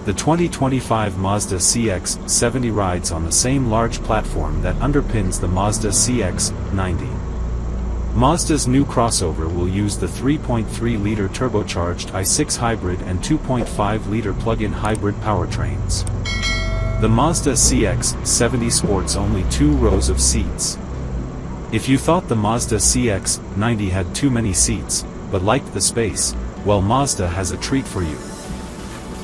The 2025 Mazda CX-70 rides on the same large platform that underpins the Mazda CX-90. Mazda's new crossover will use the 3.3-liter turbocharged i6 hybrid and 2.5-liter plug-in hybrid powertrains. The Mazda CX-70 sports only 2 rows of seats. If you thought the Mazda CX-90 had too many seats, but liked the space, well, Mazda has a treat for you.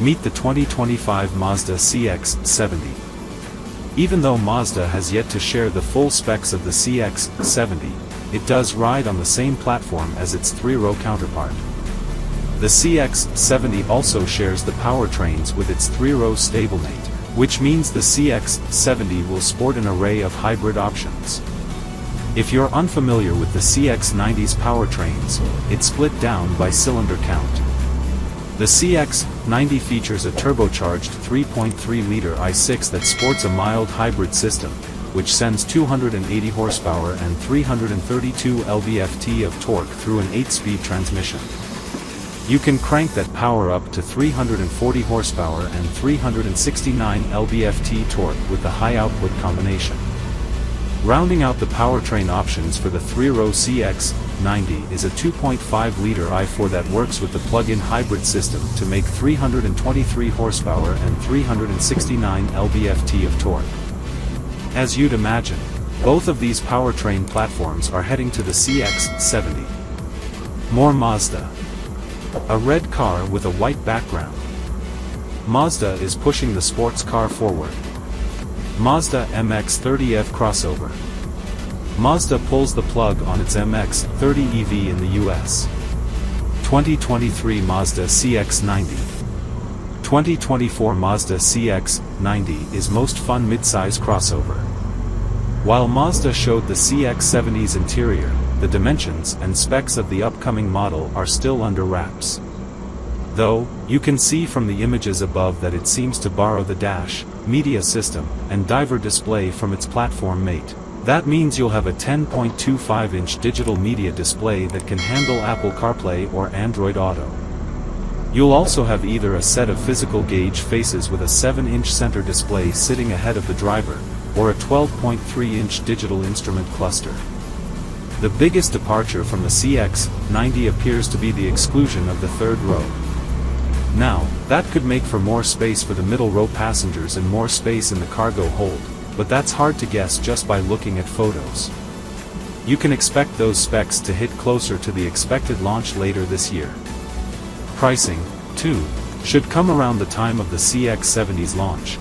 Meet the 2025 Mazda CX-70. Even though Mazda has yet to share the full specs of the CX-70, it does ride on the same platform as its 3-row counterpart. The CX-70 also shares the powertrains with its 3-row stablemate, which means the CX-70 will sport an array of hybrid options. If you're unfamiliar with the CX-90's powertrains, it's split down by cylinder count. The CX-90 features a turbocharged 3.3-liter i6 that sports a mild hybrid system, which sends 280 horsepower and 332 lb-ft of torque through an 8-speed transmission. You can crank that power up to 340 horsepower and 369 lb-ft torque with the high-output combination. Rounding out the powertrain options for the 3-row CX-90 is a 2.5-liter i4 that works with the plug-in hybrid system to make 323 horsepower and 369 lb-ft of torque. As you'd imagine, both of these powertrain platforms are heading to the CX-70. More Mazda. A red car with a white background. Mazda is pushing the sports car forward. Mazda MX-30 crossover. Mazda pulls the plug on its MX-30 EV in the US. 2023 Mazda CX-90. 2024 Mazda CX-90 is most fun midsize crossover. While Mazda showed the CX-70's interior, the dimensions and specs of the upcoming model are still under wraps. Though, you can see from the images above that it seems to borrow the dash, media system, and diver display from its platform mate. That means you'll have a 10.25-inch digital media display that can handle Apple CarPlay or Android Auto. You'll also have either a set of physical gauge faces with a 7-inch center display sitting ahead of the driver, or a 12.3-inch digital instrument cluster. The biggest departure from the CX-90 appears to be the exclusion of the 3rd row. Now, that could make for more space for the middle row passengers and more space in the cargo hold, but that's hard to guess just by looking at photos. You can expect those specs to hit closer to the expected launch later this year. Pricing, too, should come around the time of the CX-70's launch.